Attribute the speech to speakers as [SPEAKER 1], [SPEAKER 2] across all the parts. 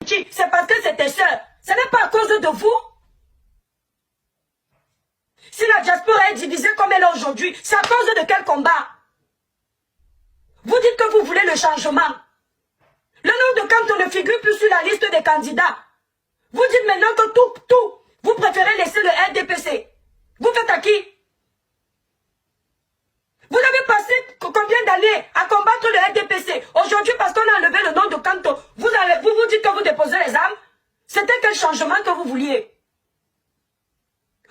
[SPEAKER 1] c'est parce que c'est tes soeurs. Ce n'est pas à cause de vous. Si la diaspora est divisée comme elle est aujourd'hui, c'est à cause de quel combat? Vous dites que vous voulez le changement. Le nom de Kanto ne figure plus sur la liste des candidats. Vous dites maintenant que tout, vous préférez laisser le RDPC. Vous faites à qui? Vous avez passé combien d'années à combattre le RDPC? Aujourd'hui, parce qu'on a enlevé le nom de Kanto, vous vous dites que vous déposez les armes? C'était quel changement que vous vouliez?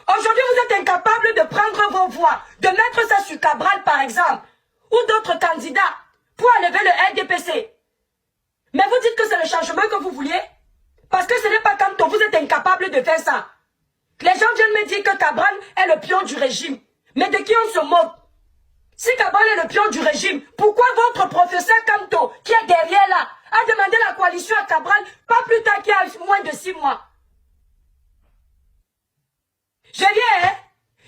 [SPEAKER 1] Aujourd'hui, vous êtes incapable de prendre vos voix, de mettre ça sur Cabral, par exemple, ou d'autres candidats, pour enlever le RDPC. Mais vous dites que c'est le changement que vous vouliez? Parce que ce n'est pas Kanto, vous êtes incapable de faire ça. Les gens viennent me dire que Cabral est le pion du régime. Mais de qui on se moque? Si Cabral est le pion du régime, pourquoi votre professeur Kanto, qui est derrière là, a demandé la coalition à Cabral, pas plus tard qu'il y a moins de 6 mois? Je viens, hein?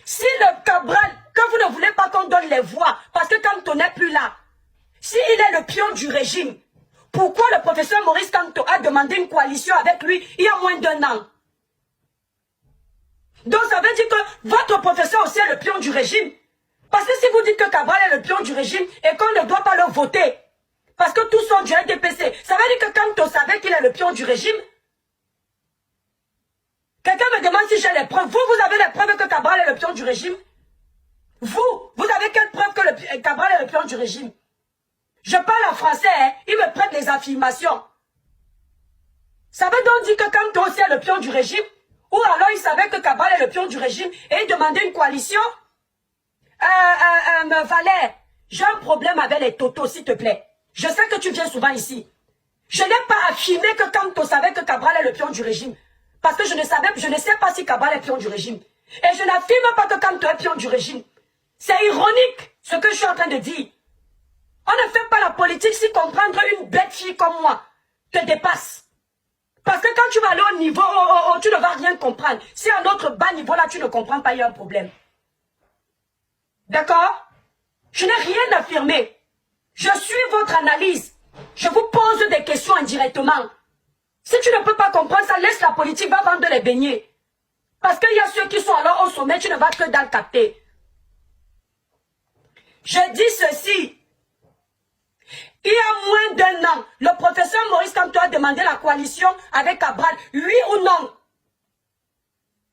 [SPEAKER 1] Si le Cabral, que vous ne voulez pas qu'on donne les voix, parce que Kanto n'est plus là, s'il est le pion du régime, pourquoi le professeur Maurice Kanto a demandé une coalition avec lui il y a moins d'1 an? Donc ça veut dire que votre professeur aussi est le pion du régime. Parce que si vous dites que Cabral est le pion du régime et qu'on ne doit pas le voter, parce que tous sont du RDPC, ça veut dire que Kanto savait qu'il est le pion du régime. Quelqu'un me demande si j'ai les preuves. Vous avez les preuves que Cabral est le pion du régime? Vous avez quelle preuve que Cabral est le pion du régime? Je parle en français, hein? Il me prête les affirmations. Ça veut donc dire que Kanto aussi est le pion du régime? Ou alors il savait que Cabral est le pion du régime et il demandait une coalition? Valère, j'ai un problème avec les totos, s'il te plaît. Je sais que tu viens souvent ici. Je n'ai pas affirmé que Kanto savait que Cabral est le pion du régime. Parce que je ne sais pas si Cabral est pion du régime. Et je n'affirme pas que Kanto est pion du régime. C'est ironique, ce que je suis en train de dire. On ne fait pas la politique si comprendre une bête fille comme moi te dépasse. Parce que quand tu vas aller au niveau, tu ne vas rien comprendre. Si à notre bas niveau là, tu ne comprends pas, il y a un problème. D'accord? Je n'ai rien affirmé. Je suis votre analyse. Je vous pose des questions indirectement. Si tu ne peux pas comprendre ça, laisse la politique, va vendre les beignets. Parce qu'il y a ceux qui sont alors au sommet, tu ne vas que dans le capter. Je dis ceci. Il y a moins d'1 an, le professeur Maurice Kanto a demandé la coalition avec Cabral, oui ou non?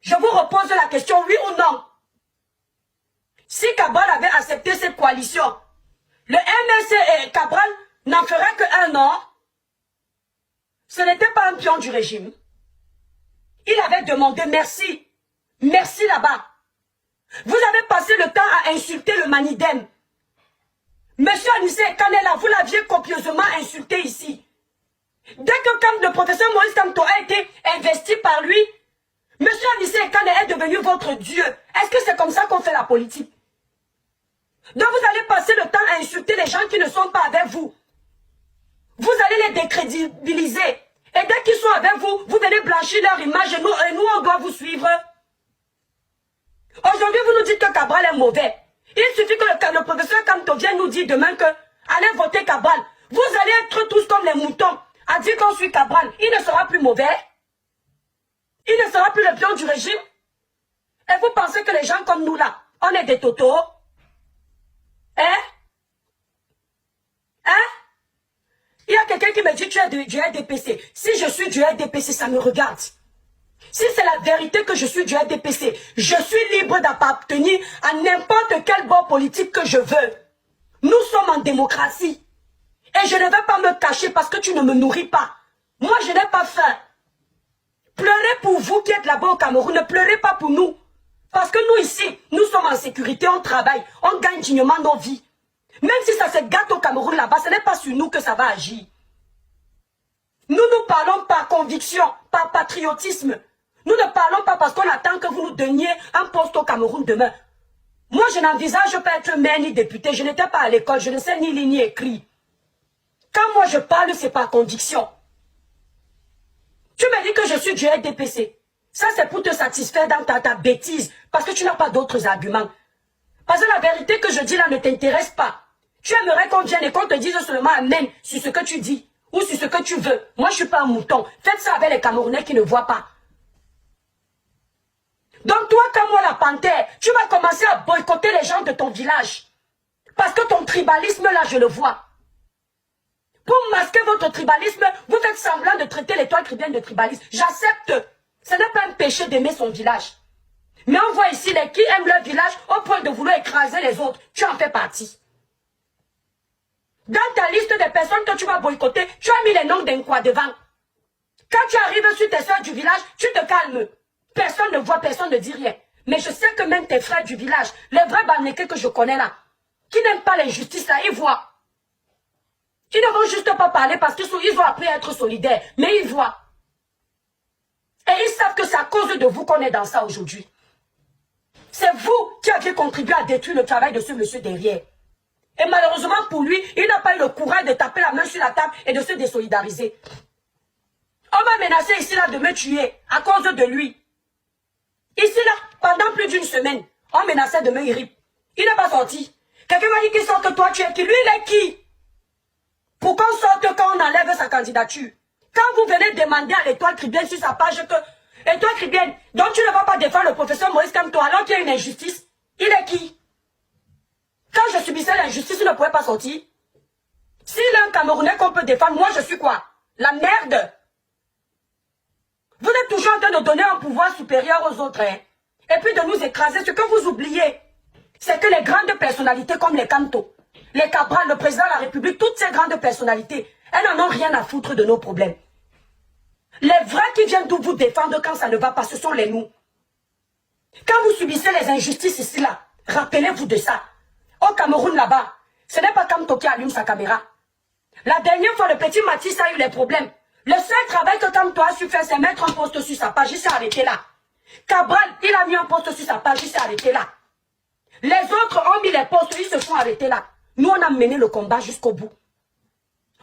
[SPEAKER 1] Je vous repose la question, oui ou non? Si Cabral avait accepté cette coalition, le MLC et Cabral n'en feraient que 1 an. Ce n'était pas un pion du régime. Il avait demandé merci. Merci là-bas. Vous avez passé le temps à insulter le Manidem. Monsieur Anissé Kanela, vous l'aviez copieusement insulté ici. Dès que quand le professeur Maurice Kamto a été investi par lui, monsieur Anissé Kanela est devenu votre Dieu. Est-ce que c'est comme ça qu'on fait la politique? Donc vous allez passer le temps à insulter les gens qui ne sont pas avec vous. Vous allez les décrédibiliser. Et dès qu'ils sont avec vous, vous venez blanchir leur image et nous on doit vous suivre. Aujourd'hui, vous nous dites que Cabral est mauvais. Il suffit que le professeur Kanto vienne nous dire demain que allez voter Cabral. Vous allez être tous comme les moutons à dire qu'on suit Cabral. Il ne sera plus mauvais. Il ne sera plus le pion du régime. Et vous pensez que les gens comme nous là, on est des totos? Hein? Hein? Il y a quelqu'un qui me dit tu es du RDPC. Si je suis du RDPC, ça me regarde. Si c'est la vérité que je suis du RDPC, je suis libre d'appartenir à n'importe quel bord politique que je veux. Nous sommes en démocratie. Et je ne vais pas me cacher parce que tu ne me nourris pas. Moi, je n'ai pas faim. Pleurez pour vous qui êtes là-bas au Cameroun. Ne pleurez pas pour nous. Parce que nous ici, nous sommes en sécurité, on travaille, on gagne dignement nos vies. Même si ça se gâte au Cameroun là-bas, ce n'est pas sur nous que ça va agir. Nous parlons par conviction, par patriotisme. Nous ne parlons pas parce qu'on attend que vous nous donniez un poste au Cameroun demain. Moi, je n'envisage pas être maire ni député. Je n'étais pas à l'école. Je ne sais ni lire ni écrire. Quand moi je parle, c'est par conviction. Tu me dis que je suis du RDPC. Ça, c'est pour te satisfaire dans ta bêtise. Parce que tu n'as pas d'autres arguments. Parce que la vérité que je dis là ne t'intéresse pas. Tu aimerais qu'on vienne et qu'on te dise seulement amen sur ce que tu dis. ou sur ce que tu veux. Moi, je ne suis pas un mouton. Faites ça avec les Camerounais qui ne voient pas. Donc toi, comme moi, la panthère, tu vas commencer à boycotter les gens de ton village. Parce que ton tribalisme, là, je le vois. Pour masquer votre tribalisme, vous faites semblant de traiter l'étoile chrétienne de tribalisme. J'accepte. Ce n'est pas un péché d'aimer son village. Mais on voit ici les qui aiment leur village au point de vouloir écraser les autres. Tu en fais partie. Dans ta liste des personnes que tu vas boycotter, tu as mis les noms d'un quoi devant. Quand tu arrives sur tes soeurs du village, tu te calmes. Personne ne voit, personne ne dit rien. Mais je sais que même tes frères du village, les vrais Bamileke que je connais là, qui n'aiment pas l'injustice là, ils voient. Ils ne vont juste pas parler parce qu'ils ont appris à être solidaires. Mais ils voient. Et ils savent que c'est à cause de vous qu'on est dans ça aujourd'hui. C'est vous qui avez contribué à détruire le travail de ce monsieur derrière. Et malheureusement pour lui, il n'a pas eu le courage de taper la main sur la table et de se désolidariser. On m'a menacé ici là de me tuer à cause de lui. Ici là, pendant plus d'une semaine, on menaçait de me irriter. Il n'est pas sorti. Quelqu'un m'a dit qu'il sort que toi tu es qui? Lui il est qui? Pour qu'on sorte quand on enlève sa candidature. Quand vous venez demander à l'étoile Cribienne sur sa page que Étoile Cribienne, donc tu ne vas pas défendre le professeur Moïse Kamto alors qu'il y a une injustice. Il est qui? Quand je subissais l'injustice, il ne pouvait pas sortir. S'il est un Camerounais qu'on peut défendre, moi je suis quoi? La merde. Vous êtes toujours en train de donner un pouvoir supérieur aux autres. Hein? Et puis de nous écraser. Ce que vous oubliez, c'est que les grandes personnalités comme les Kamto, les Cabral, le président de la République, toutes ces grandes personnalités, elles n'en ont rien à foutre de nos problèmes. Les vrais qui viennent d'où vous défendre quand ça ne va pas, ce sont les nous. Quand vous subissez les injustices ici, là, rappelez-vous de ça. Au Cameroun, là-bas, ce n'est pas Kamto qui allume sa caméra. La dernière fois, le petit Mathis a eu les problèmes. Le seul travail que Kamto a su faire, c'est mettre un poste sur sa page. Il s'est arrêté là. Cabral, il a mis un poste sur sa page. Il s'est arrêté là. Les autres ont mis les postes. Ils se sont arrêtés là. Nous, on a mené le combat jusqu'au bout.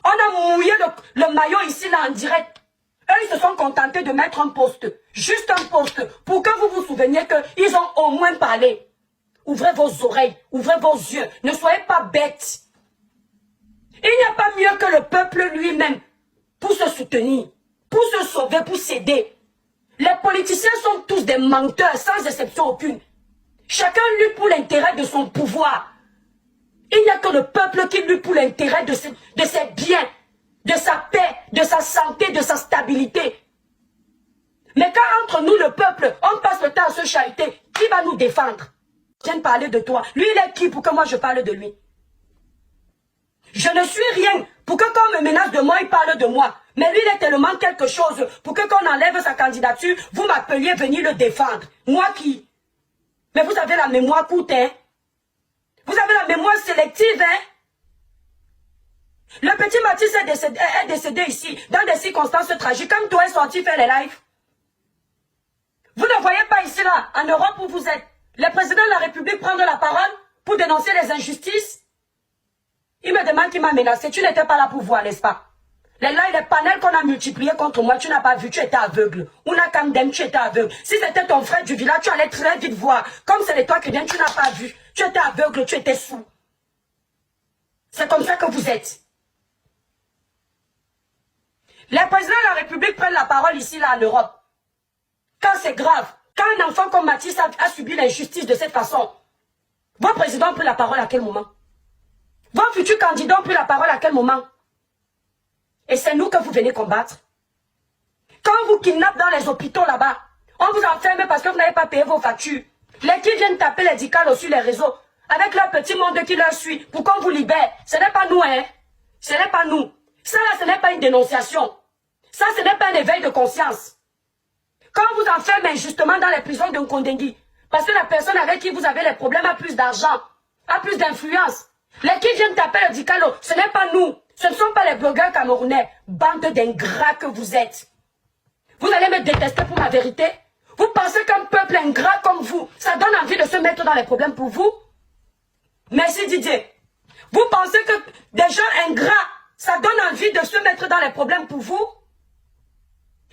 [SPEAKER 1] On a mouillé le maillot ici, là, en direct. Eux, ils se sont contentés de mettre un poste. Juste un poste. Pour que vous vous souveniez qu'ils ont au moins parlé. Ouvrez vos oreilles. Ouvrez vos yeux. Ne soyez pas bêtes. Il n'y a pas mieux que le peuple lui-même pour se soutenir, pour se sauver, pour s'aider. Les politiciens sont tous des menteurs, sans exception aucune. Chacun lutte pour l'intérêt de son pouvoir. Il n'y a que le peuple qui lutte pour l'intérêt de ses biens, de sa paix, de sa santé, de sa stabilité. Mais quand entre nous, le peuple, on passe le temps à se chahuter, qui va nous défendre? Je viens de parler de toi. Lui, il est qui pour que moi je parle de lui? Je ne suis rien pour que quand on me menace de moi, il parle de moi. Mais lui, il est tellement quelque chose pour que quand on enlève sa candidature, vous m'appeliez venir le défendre. Moi qui? Mais vous avez la mémoire courte, hein? Vous avez la mémoire sélective, hein? Le petit Mathis est décédé ici, dans des circonstances tragiques. Comme toi est sorti faire les lives. Vous ne voyez pas ici, là, en Europe où vous êtes, le président de la République prendre la parole pour dénoncer les injustices? Il me demande qui m'a menacé. Tu n'étais pas là pour voir, n'est-ce pas? Les panels qu'on a multipliés contre moi, tu n'as pas vu, tu étais aveugle. Una Kamdem, tu étais aveugle. Si c'était ton frère du village, tu allais très vite voir. Comme c'est toi qui viens, tu n'as pas vu. Tu étais aveugle, tu étais sourd. C'est comme ça que vous êtes. Les présidents de la République prennent la parole ici, là, en Europe. Quand c'est grave, quand un enfant comme Mathis a subi l'injustice de cette façon, vos présidents ont pris la parole à quel moment? Vos futurs candidats ont pris la parole à quel moment? Et c'est nous que vous venez combattre. Quand on vous kidnappe dans les hôpitaux là-bas, on vous enferme parce que vous n'avez pas payé vos factures. Les qui viennent taper les dicalos sur les réseaux, avec leur petit monde qui leur suit, pour qu'on vous libère. Ce n'est pas nous, hein. Ce n'est pas nous. Ça là, ce n'est pas une dénonciation. Ça, ce n'est pas un éveil de conscience. Quand on vous enferme injustement dans les prisons de Nkondengui, parce que la personne avec qui vous avez les problèmes a plus d'argent, a plus d'influence. Les qui viennent taper le dicalo, ce n'est pas nous. Ce ne sont pas les blogueurs camerounais. Bande d'ingrats que vous êtes. Vous allez me détester pour ma vérité? Vous pensez qu'un peuple ingrat comme vous, ça donne envie de se mettre dans les problèmes pour vous? Merci Didier. Vous pensez que des gens ingrats, ça donne envie de se mettre dans les problèmes pour vous?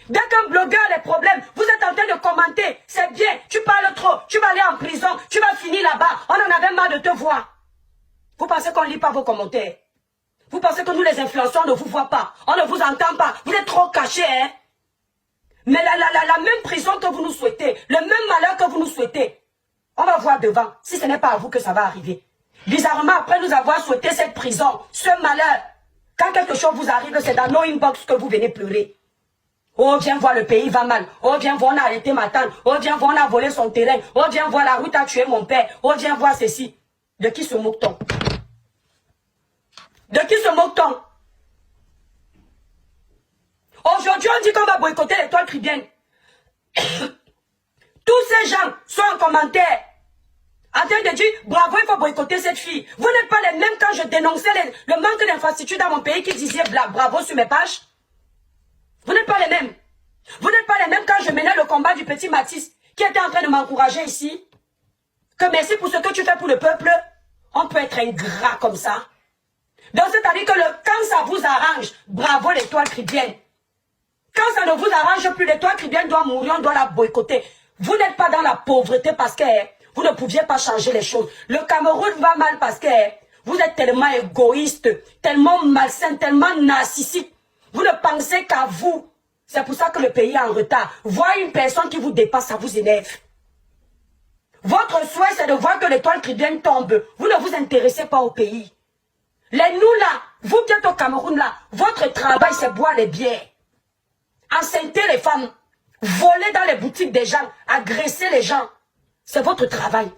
[SPEAKER 1] Dès qu'un blogueur a des problèmes, vous êtes en train de commenter. C'est bien, tu parles trop, tu vas aller en prison, tu vas finir là-bas. On en avait marre de te voir. Vous pensez qu'on ne lit pas vos commentaires? Vous pensez que nous les influenceurs on ne vous voit pas, on ne vous entend pas, vous êtes trop cachés, hein. Mais la même prison que vous nous souhaitez, le même malheur que vous nous souhaitez, on va voir devant, si ce n'est pas à vous que ça va arriver. Bizarrement, après nous avoir souhaité cette prison, ce malheur, quand quelque chose vous arrive, c'est dans nos inbox que vous venez pleurer. Oh, viens voir, le pays va mal. Oh, viens voir, on a arrêté ma tante. Oh, viens voir, on a volé son terrain. Oh, viens voir, la route a tué mon père. Oh, viens voir ceci. De qui se moque-t-on? De qui se moque-t-on? Aujourd'hui, on dit qu'on va boycotter l'étoile Caribbean. Tous ces gens sont en commentaire en train de dire, bravo, il faut boycotter cette fille. Vous n'êtes pas les mêmes quand je dénonçais le manque d'infrastructures dans mon pays qui disaient bravo sur mes pages. Vous n'êtes pas les mêmes. Vous n'êtes pas les mêmes quand je menais le combat du petit Mathis qui était en train de m'encourager ici. Que merci pour ce que tu fais pour le peuple. On peut être ingrat comme ça. Donc c'est-à-dire que quand ça vous arrange, bravo l'étoile Caribbean. Quand ça ne vous arrange plus, l'étoile Caribbean doit mourir, on doit la boycotter. Vous n'êtes pas dans la pauvreté parce que vous ne pouviez pas changer les choses. Le Cameroun va mal parce que vous êtes tellement égoïste, tellement malsain, tellement narcissique. Vous ne pensez qu'à vous. C'est pour ça que le pays est en retard. Voir une personne qui vous dépasse, ça vous énerve. Votre souhait, c'est de voir que l'étoile Caribbean tombe. Vous ne vous intéressez pas au pays. Les nous là, vous qui êtes au Cameroun là, votre travail, c'est boire les bières. Enceinter les femmes. Voler dans les boutiques des gens. Agresser les gens. C'est votre travail.